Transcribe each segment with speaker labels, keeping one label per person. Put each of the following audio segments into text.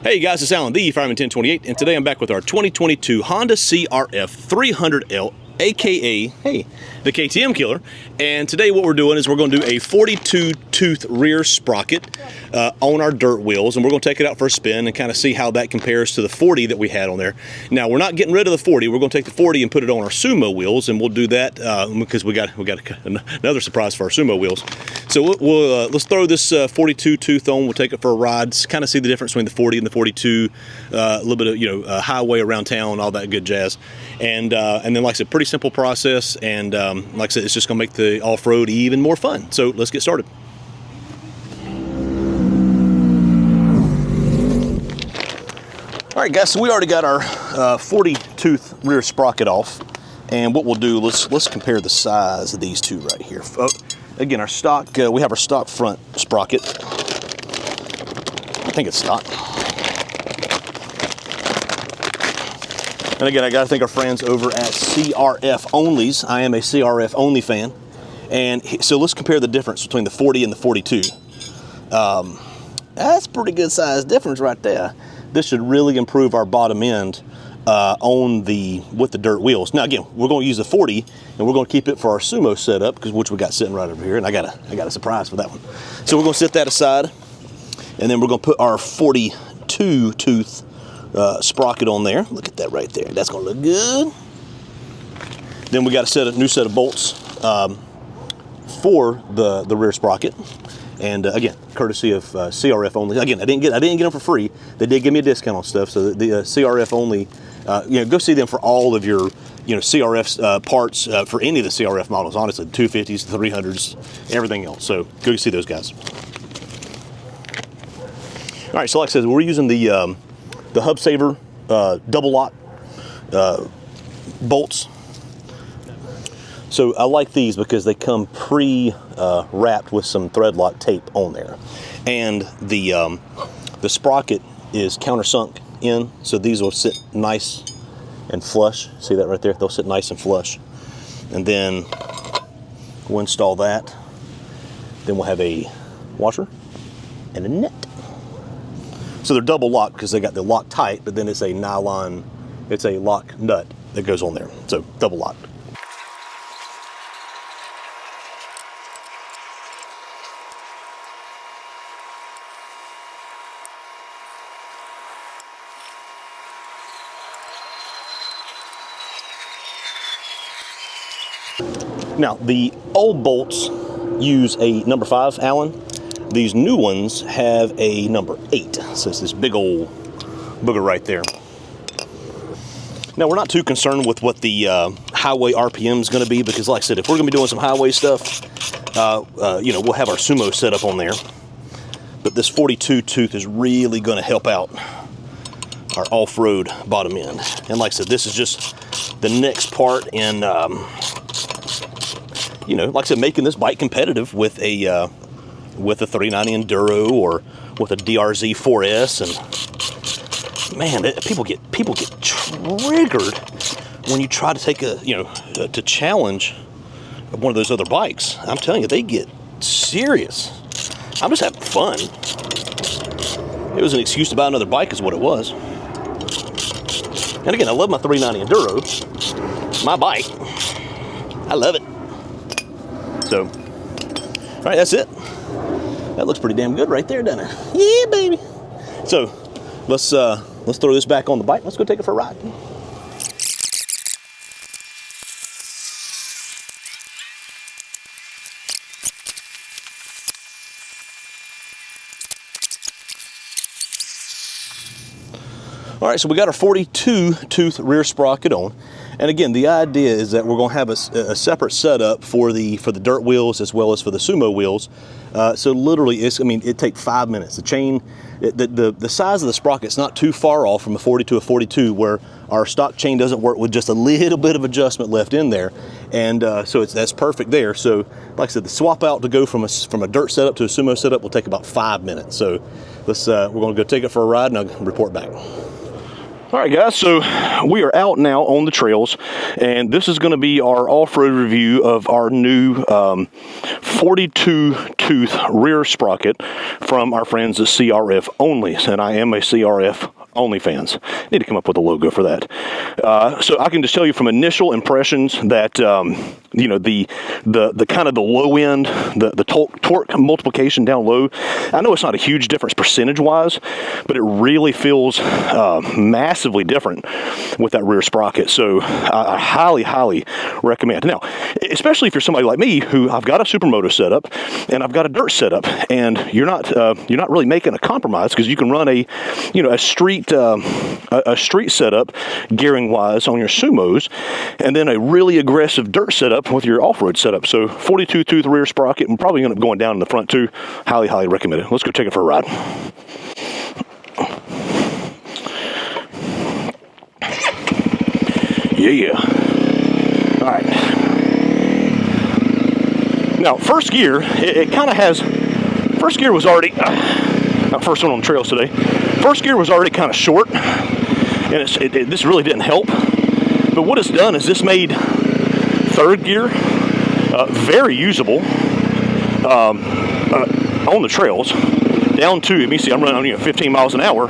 Speaker 1: Hey guys, it's Alan, the Fireman 1028, and today I'm back with our 2022 Honda CRF300L, aka, hey, the KTM killer. And today what we're doing is we're going to do a 42-tooth rear sprocket on our dirt wheels, and we're going to take it out for a spin and kind of see how that compares to the 40 that we had on there. Now, we're not getting rid of the 40. We're going to take the 40 and put it on our Sumo wheels, and we'll do that because we got another surprise for our Sumo wheels. So let's throw this 42-tooth on. We'll take it for a ride, kind of see the difference between the 40 and the 42, a little bit of highway around town, all that good jazz, and then like I said, pretty simple process, and like I said, it's just going to make the off-road even more fun. So let's get started. All right, guys. So we already got our 40-tooth rear sprocket off, and what we'll do, let's compare the size of these two right here. Again, our stock, we have our stock front sprocket. I think it's stock. And again, I gotta thank our friends over at CRF Onlys. I am a CRF Only fan. And so let's compare the difference between the 40 and the 42. That's a pretty good size difference right there. This should really improve our bottom end with the dirt wheels. Now again, we're going to use the 40 and we're going to keep it for our Sumo setup, which we got sitting right over here, and I got a surprise for that one. So we're going to set that aside, and then we're going to put our 42-tooth sprocket on there. Look at that right there. That's going to look good. Then we got a new set of bolts for the rear sprocket. And again, courtesy of CRF Only. Again, I didn't get them for free. They did give me a discount on stuff. So the CRF Only, go see them for all of your, CRF parts for any of the CRF models. Honestly, the 250s, the 300s, everything else. So go see those guys. All right. So like I said, we're using the Hub Saver double lock bolts. So I like these because they come pre-wrapped with some thread lock tape on there, and the sprocket is countersunk in, so these will sit nice and flush. See that right there? They'll sit nice and flush, and then we'll install that. Then we'll have a washer and a nut. So they're double locked because they got the lock tight, but then it's a nylon, it's a lock nut that goes on there. So double locked. Now, the old bolts use a number 5 Allen. These new ones have a number 8. So it's this big old booger right there. Now, we're not too concerned with what the highway RPM is going to be, because like I said, if we're going to be doing some highway stuff, we'll have our Sumo set up on there. But this 42 tooth is really going to help out our off-road bottom end. And like I said, this is just the next part in like I said, making this bike competitive with a 390 Enduro or with a DRZ 4S. And man, people get triggered when you try to take to challenge one of those other bikes. I'm telling you, they get serious. I'm just having fun. It was an excuse to buy another bike, is what it was. And again, I love my 390 Enduro. It's my bike. I love it. So, all right, that's it. That looks pretty damn good right there, doesn't it? Yeah, baby. So, let's throw this back on the bike. Let's go take it for a ride. All right, so we got our 42-tooth rear sprocket on. And again, the idea is that we're going to have a separate setup for the dirt wheels as well as for the Sumo wheels. So literally, it takes 5 minutes. The chain, the size of the sprocket's not too far off from a 40 to a 42, where our stock chain doesn't work with just a little bit of adjustment left in there, and so that's perfect there. So, like I said, the swap out to go from a dirt setup to a Sumo setup will take about 5 minutes. So, we're going to go take it for a ride, and I'll report back. All right, guys, so we are out now on the trails, and this is going to be our off-road review of our new 42-tooth rear sprocket from our friends at CRF Only, and I am a CRF Only fans. Need to come up with a logo for that. So I can just tell you from initial impressions that you know, the kind of the low end, the torque multiplication down low. I know it's not a huge difference percentage wise, but it really feels massively different with that rear sprocket. So I highly recommend. Now, especially if you're somebody like me who I've got a supermoto setup and I've got a dirt setup, and you're not really making a compromise, because you can run a street setup gearing wise on your Sumos, and then a really aggressive dirt setup with your off-road setup. So 42-tooth rear sprocket, and probably end up going down in the front too. Highly recommend it. Let's go take it for a ride. Yeah. All right. Now, first gear, it kind of has. First gear was already. Not first one on the trails today. First gear was already kind of short, and this really didn't help. But what it's done is this made third gear very usable on the trails. Down to, you see, I'm running 15 miles an hour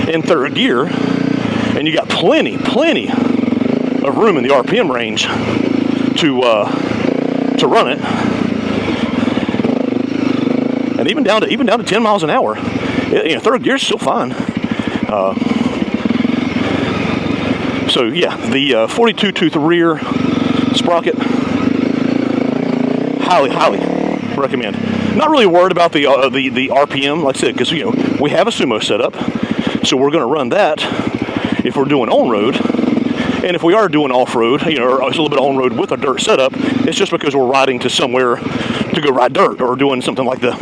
Speaker 1: in third gear, and you got plenty of room in the RPM range to run it, and even down to 10 miles an hour. Third gear is still fine. So yeah, the 42-tooth rear sprocket, highly recommend. Not really worried about the RPM, like I said, because we have a Sumo setup, so we're going to run that if we're doing on-road. And if we are doing off-road, or a little bit on-road with a dirt setup, it's just because we're riding to somewhere to go ride dirt, or doing something like the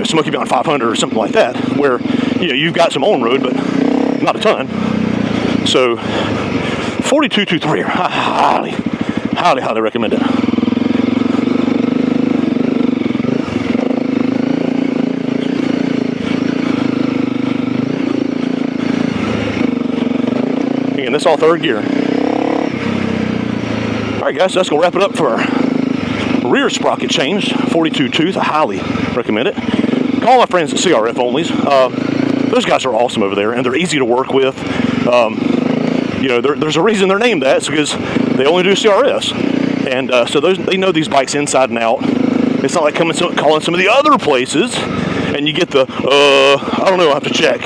Speaker 1: Smoky Mountain 500 or something like that, where you've got some on-road, but not a ton. So 42-tooth rear, highly recommend it. Again, that's all third gear. All right, guys, so that's gonna wrap it up for our rear sprocket change, 42-tooth. I highly recommend it. Call my friends at CRF Onlys. Those guys are awesome over there, and they're easy to work with. There's a reason they're named that. It's because they only do CRFs, and so they know these bikes inside and out. It's not like calling some of the other places, and you get the I don't know, I'll have to check.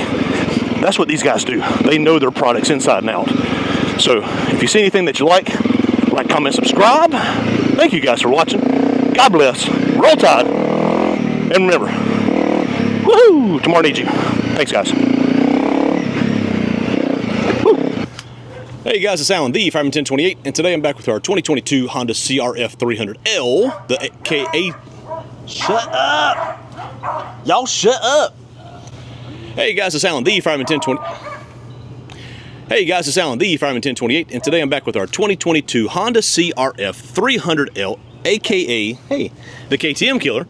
Speaker 1: That's what these guys do. They know their products inside and out. So if you see anything that you like, comment, subscribe. Thank you guys for watching. God bless. Roll Tide. And remember, woohoo! Tomorrow needs you. Thanks, guys. Woo. Hey guys, it's Alan, the Fireman 1028, and today I'm back with our 2022 Honda CRF300L, the KA. Shut up! Y'all shut up! Hey guys, it's Alan, the Fireman 1028. Hey guys, it's Alan, the Fireman 1028, and today I'm back with our 2022 Honda CRF300L, aka, hey, the KTM killer.